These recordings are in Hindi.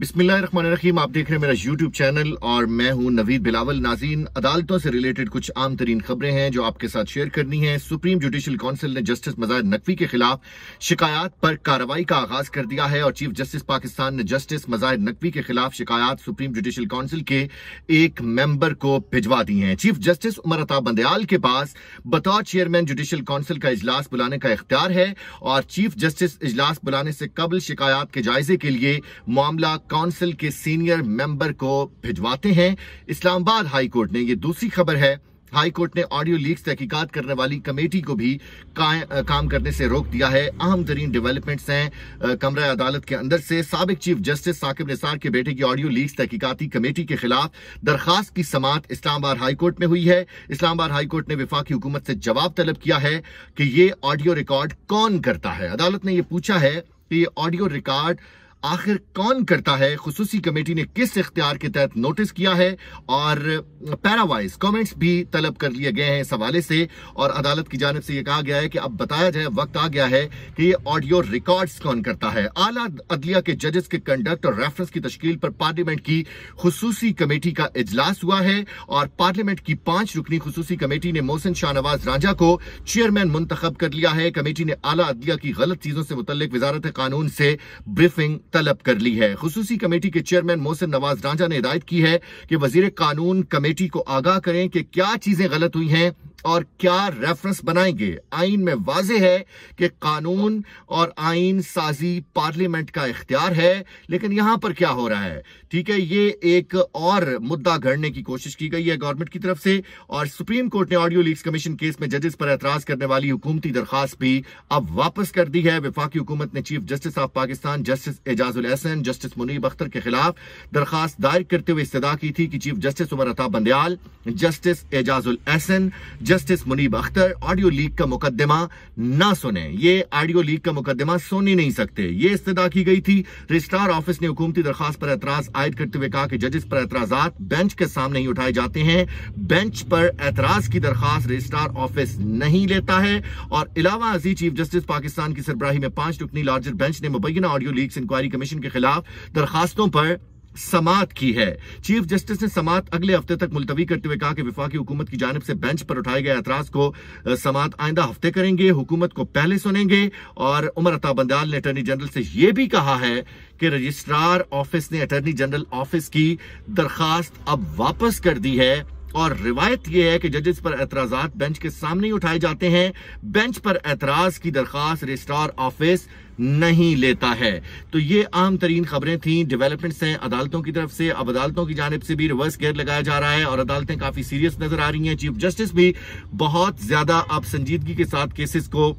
बिस्मिल्लाहिर्रहमानिर्रहीम। आप देख रहे हैं मेरा YouTube चैनल और मैं हूं नवीद बिलावल। नाज़रीन, अदालतों से रिलेटेड कुछ आम तरीन खबरें हैं जो आपके साथ शेयर करनी है। सुप्रीम जुडिशल काउंसिल ने जस्टिस मज़ाहिर नकवी के खिलाफ शिकायत पर कार्रवाई का आगाज कर दिया है और चीफ जस्टिस पाकिस्तान ने जस्टिस मज़ाहिर नकवी के खिलाफ शिकायत सुप्रीम जुडिशल काउंसिल के एक मेंबर को भिजवा दी है। चीफ जस्टिस उमर अता बंदयाल के पास बतौर चेयरमैन जुडिशल काउंसिल का इजलास बुलाने का इख्तियार है और चीफ जस्टिस इजलास बुलाने से कबल शिकायत के जायजे के लिए मामला काउंसिल के सीनियर मेंबर को भिजवाते हैं। इस्लामाबाद हाई कोर्ट ने, ये दूसरी खबर है, हाई कोर्ट ने ऑडियो लीक्स तहकीकात करने वाली कमेटी को भी काम करने से रोक दिया है। अहम तरीन डेवलपमेंट्स हैं कमरा अदालत के अंदर से। साबिक चीफ जस्टिस साकिब निसार के बेटे की ऑडियो लीक्स तहकीकाती कमेटी के खिलाफ दरखास्त की समाअत इस्लामाबाद हाई कोर्ट में हुई है। इस्लामाबाद हाई कोर्ट ने वफाकी हुकूमत से जवाब तलब किया है कि ये ऑडियो रिकॉर्ड कौन करता है। अदालत ने यह पूछा है कि ये ऑडियो रिकॉर्ड आखिर कौन करता है, खुसूसी कमेटी ने किस इख्तियार के तहत नोटिस किया है और पैरावाइज कमेंट्स भी तलब कर लिए गए हैं इस हवाले से। और अदालत की जानिब से यह कहा गया है कि अब बताया जाए, वक्त आ गया है कि ये ऑडियो रिकॉर्ड्स कौन करता है। आला अदलिया के जजेस के कंडक्ट और रेफरेंस की तश्कील पर पार्लियामेंट की खुसूसी कमेटी का इजलास हुआ है और पार्लियामेंट की 5 रुकनी खुसूसी कमेटी ने मोहसिन शाहनवाज रांझा को चेयरमैन मुंतखब कर लिया है। कमेटी ने आला अदलिया की गलत चीजों से मुतल्लिक वजारत कानून से ब्रीफिंग तलब कर ली है। खुसूसी कमेटी के चेयरमैन मोहसिन नवाज रांझा ने हिदायत की है कि वजीर कानून कमेटी को आगाह करें कि क्या चीजें गलत हुई हैं और क्या रेफरेंस बनाएंगे। आइन में वाज़ेह है कि कानून और आइन साजी पार्लियामेंट का इख्तियार है, लेकिन यहां पर क्या हो रहा है, ठीक है, ये एक और मुद्दा घड़ने की कोशिश की गई है गवर्नमेंट की तरफ से। और सुप्रीम कोर्ट ने ऑडियो लीक्स कमीशन केस में जजेस पर एतराज करने वाली हुकूमती दरखास्त भी अब वापस कर दी है। वफाकी हुकूमत ने chief justice of Pakistan justice Ijazul Ahsan, justice Munib Akhtar के खिलाफ दरखास्त दायर करते हुए इस्तदा की थी कि chief justice Umar Ata Bandial, justice Ijazul Ahsan, justice Munib Akhtar audio leak का मुकदमा ना सुने। ये ऑडियो लीक का मुकदमा सुन ही नहीं सकते, ये इस्तदा की गई थी। रजिस्ट्रार ऑफिस ने हुकूमती दरखास्त पर एतराज आयद करते हुए कहा कि जजेस पर एतराजात बेंच के सामने ही उठाए जाते हैं, बेंच पर एतराज की दरखास्त रजिस्ट्रार ऑफिस नहीं लेता है। और अलावा अजीज चीफ जस्टिस पाकिस्तान की सरबराही में 5 रुकनी लार्जर बेंच ने मुबैना ऑडियो लीक्स इंक्वायरी कमीशन के खिलाफ दरखास्तों पर समाअत की है। चीफ जस्टिस ने समाअत अगले हफ्ते तक मुलतवी करते हुए कहा कि वफाकी हुकूमत की जानिब से बेंच पर उठाए गए एतराज को समाअत आइंदा हफ्ते करेंगे, हुकूमत को पहले सुनेंगे। और उमर अता बंदयाल ने अटॉर्नी जनरल से यह भी कहा है कि रजिस्ट्रार ऑफिस ने अटॉर्नी जनरल ऑफिस की दरखास्त अब वापस कर दी है और रिवायत यह है कि जजेस पर एतराजात बेंच के सामने ही उठाए जाते हैं, बेंच पर एतराज की दरखास्त रजिस्ट्रार ऑफिस नहीं लेता है। तो ये आम तरीन खबरें थी, डेवलपमेंट्स हैं अदालतों की तरफ से। अब अदालतों की जानिब से भी रिवर्स गेयर लगाया जा रहा है और अदालतें काफी सीरियस नजर आ रही हैं। चीफ जस्टिस भी बहुत ज्यादा अब संजीदगी के साथ केसेस को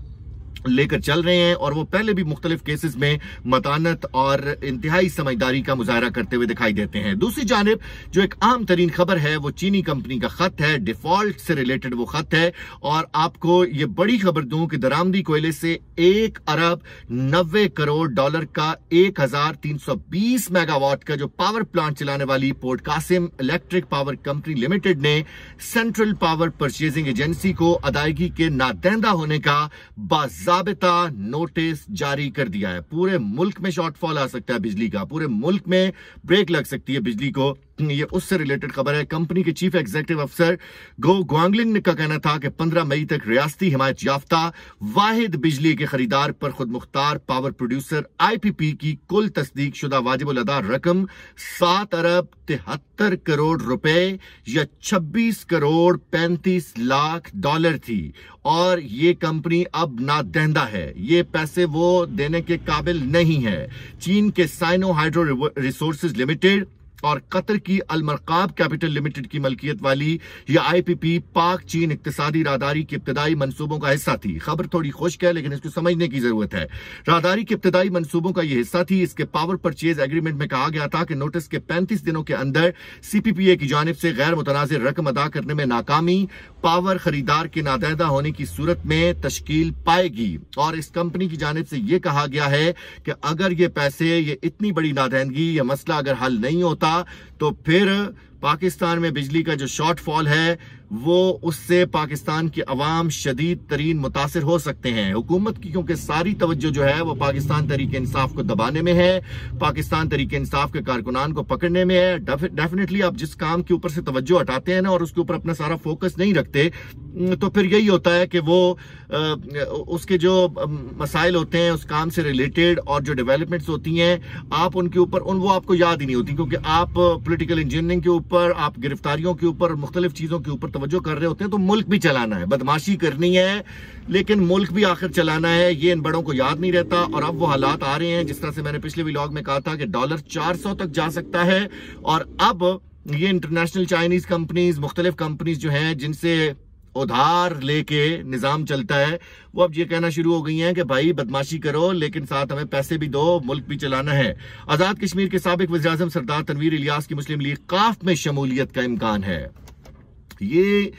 लेकर चल रहे हैं और वो पहले भी मुख्तलिफ केसेस में मतानत और इंतहाई समझदारी का मुजाहरा करते हुए दिखाई देते हैं। दूसरी जानिब जो एक अहम तरीन खबर है वो चीनी कंपनी का खत है, डिफॉल्ट से रिलेटेड वो खत है। और आपको ये बड़ी खबर दूं कि दरामदी कोयले से 1 अरब 90 करोड़ डॉलर का 1320 मेगावाट का जो पावर प्लांट चलाने वाली port Qasim electric power company limited ने सेंट्रल पावर परचेजिंग एजेंसी को अदायगी के नादहिंदा होने का बाज़ाबिता नोटिस जारी कर दिया है। पूरे मुल्क में शॉर्टफॉल आ सकता है बिजली का, पूरे मुल्क में ब्रेक लग सकती है बिजली को। ये उससे रिलेटेड खबर है। कंपनी के चीफ एग्जीक्यूटिव अफसर गो ग्वांगलिंग का कहना था कि 15 मई तक रियासती हिमायत याफ्ता वाहिद बिजली के खरीदार पर खुद मुख्तार पावर प्रोड्यूसर IPP की कुल तस्दीक शुदा वाजिबुल अदा रकम 7 अरब 73 करोड़ रुपए या 26 करोड़ 35 लाख डॉलर थी और ये कंपनी अब नादहिंदा है, ये पैसे वो देने के काबिल नहीं है। चीन के साइनो हाइड्रो रिसोर्सेज लिमिटेड और कतर की अलमरकाब कैपिटल लिमिटेड की मलकियत वाली यह IPP पाक चीन इक्तिसादी राहदारी के इब्तदाई मंसूबों का हिस्सा थी। खबर थोड़ी खुश्क है लेकिन इसको समझने की जरूरत है। राहदारी के इब्तदाई मंसूबों का यह हिस्सा थी। इसके पावर परचेज एग्रीमेंट में कहा गया था कि नोटिस के 35 दिनों के अंदर CPPA की जानिब से गैर मुतनाज़िर रकम अदा करने में नाकामी पावर खरीदार के नादहिंदा होने की सूरत में तश्कील पाएगी। और इस कंपनी की जानिब से यह कहा गया है कि अगर ये पैसे, ये इतनी बड़ी नादहिंदगी, यह मसला अगर हल नहीं होता तो फिर पाकिस्तान में बिजली का जो शॉर्टफॉल है वो उससे पाकिस्तान की अवाम शदीद तरीन मुतासिर हो सकते हैं हुकूमत की, क्योंकि सारी तवज्जो जो है वो पाकिस्तान तहरीक इंसाफ को दबाने में है, पाकिस्तान तहरीक इंसाफ के कारकुनान को पकड़ने में है। डेफिनेटली आप जिस काम के ऊपर से तवज्जो हटाते हैं ना और उसके ऊपर अपना सारा फोकस नहीं रखते, तो फिर यही होता है कि वो उसके जो मसाइल होते हैं उस काम से रिलेटेड और जो डेवलपमेंट्स होती हैं आप उनके ऊपर वो आपको याद ही नहीं होती, क्योंकि आप पॉलिटिकल इंजीनियरिंग के ऊपर, आप गिरफ्तारियों के ऊपर, मुख्तलिफ चीजों के ऊपर तवज्जो कर रहे होते हैं। तो मुल्क भी चलाना है, बदमाशी करनी है, लेकिन मुल्क भी आखिर चलाना है, ये इन बड़ों को याद नहीं रहता। और अब वो हालात आ रहे हैं जिस तरह से मैंने पिछले व्लॉग में कहा था कि डॉलर 400 तक जा सकता है। और अब ये इंटरनेशनल चाइनीज कंपनीज, मुख्तलिफ कंपनीज जो हैं जिनसे उधार लेके निजाम चलता है, वो अब ये कहना शुरू हो गई हैं कि भाई बदमाशी करो लेकिन साथ हमें पैसे भी दो, मुल्क भी चलाना है। आजाद कश्मीर के साबिक वज़ीर-ए-आज़म सरदार तनवीर इलियास की मुस्लिम लीग काफ में शमूलियत का इम्कान है। ये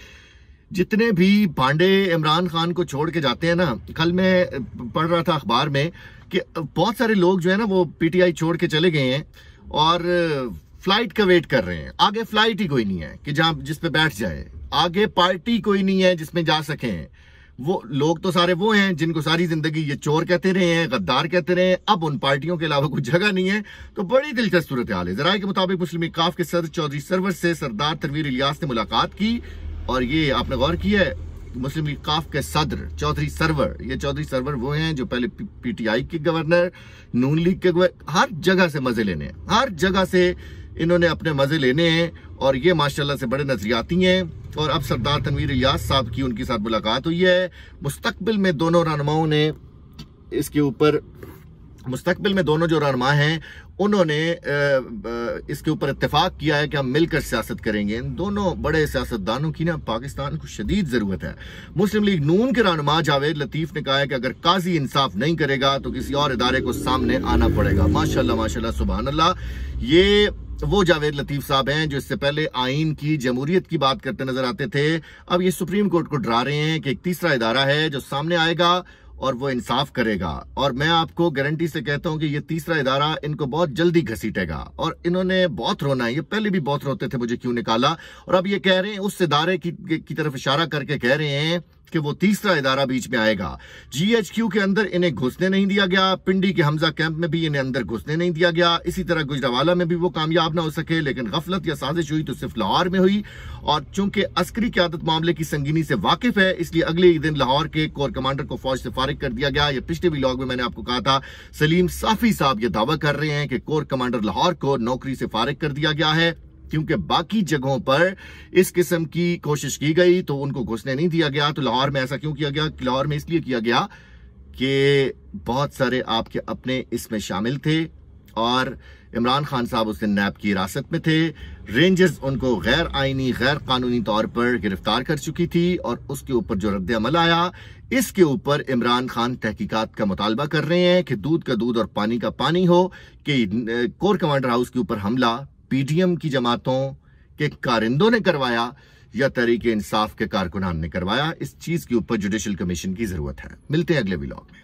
जितने भी भांडे इमरान खान को छोड़ के जाते हैं ना, कल मैं पढ़ रहा था अखबार में कि बहुत सारे लोग जो है ना वो पीटीआई छोड़ के चले गए हैं और फ्लाइट का वेट कर रहे हैं। आगे फ्लाइट ही कोई नहीं है कि जहां जिस पे बैठ जाए, आगे पार्टी कोई नहीं है जिसमें जा सकें। वो लोग तो सारे वो हैं जिनको सारी जिंदगी ये चोर कहते रहे हैं, गद्दार कहते रहे हैं, अब उन पार्टियों के अलावा कोई जगह नहीं है। तो बड़ी दिलचस्प सूरत हाल है। जराये के मुताबिक मुस्लिम लीग काफ के सदर चौधरी सरवर से सरदार तनवीर इलियास ने मुलाकात की, और ये आपने गौर किया है मुस्लिम लीग काफ के सदर चौधरी सरवर, ये चौधरी सरवर वो हैं जो पहले पीटीआई के गवर्नर, नून लीग के गवर्नर, हर जगह से मजे लेने हैं, हर जगह से इन्होंने अपने मजे लेने हैं, और ये माशाल्लाह से बड़े नजरियाती हैं। और अब सरदार तनवीर इलियास साहब की उनके साथ मुलाकात हुई है। मुस्तकबिल में दोनों रहनुमाओं ने इसके ऊपर, मुस्तकबिल में दोनों जो रहनुमा हैं उन्होंने इसके ऊपर इत्तेफाक किया है कि हम मिलकर सियासत करेंगे। इन दोनों बड़े सियासतदानों की ना पाकिस्तान को शदीद जरूरत है। मुस्लिम लीग नून के रहनुमा जावेद लतीफ ने कहा है कि अगर काजी इंसाफ नहीं करेगा तो किसी और इदारे को सामने आना पड़ेगा। माशाल्लाह माशाल्लाह सुभान अल्लाह। ये वो जावेद लतीफ साहब हैं जो इससे पहले आइन की, जमहूरियत की बात करते नजर आते थे। अब ये सुप्रीम कोर्ट को डरा रहे हैं कि एक तीसरा इदारा है जो सामने आएगा और वो इंसाफ करेगा। और मैं आपको गारंटी से कहता हूं कि ये तीसरा इदारा इनको बहुत जल्दी घसीटेगा, और इन्होंने बहुत रोना है। ये पहले भी बहुत रोते थे मुझे क्यों निकाला, और अब ये कह रहे हैं, उस इदारे की तरफ इशारा करके कह रहे हैं कि वो तीसरा इदारा बीच में आएगा। जीएचक्यू के अंदर इन्हें घुसने नहीं दिया गया, पिंडी के हमजा कैंप में भी इन्हें अंदर घुसने नहीं दिया गया, इसी तरह गुजरावाला में भी वो कामयाब ना हो सके। लेकिन गफलत या साजिश हुई तो सिर्फ लाहौर में हुई, और चूंकि अस्करी क़यादत मामले की संगीनी से वाकिफ है, इसलिए अगले ही दिन लाहौर के कोर कमांडर को फौज से फारिग कर दिया गया। ये पिछले व्लॉग में मैंने आपको कहा था, सलीम साफी साहब ये दावा कर रहे हैं कि कोर कमांडर लाहौर को नौकरी से फारिग कर दिया गया है, क्योंकि बाकी जगहों पर इस किस्म की कोशिश की गई तो उनको घुसने नहीं दिया गया। तो लाहौर में ऐसा क्यों किया गया? लाहौर में इसलिए किया गया कि बहुत सारे आपके अपने इसमें शामिल थे, और इमरान खान साहब उस दिन नैब की हिरासत में थे। रेंजर्स उनको गैर आईनी, गैर कानूनी तौर पर गिरफ्तार कर चुकी थी, और उसके ऊपर जो रद्द अमल आया, इसके ऊपर इमरान खान तहकीकात का मुतालबा कर रहे हैं कि दूध का दूध और पानी का पानी हो, कि कोर कमांडर हाउस के ऊपर हमला पीडीएम की जमातों के कारिंदों ने करवाया या तहरीक इंसाफ के कारकुनान ने करवाया। इस चीज के ऊपर जुडिशल कमीशन की जरूरत है। मिलते हैं अगले व्लॉग में।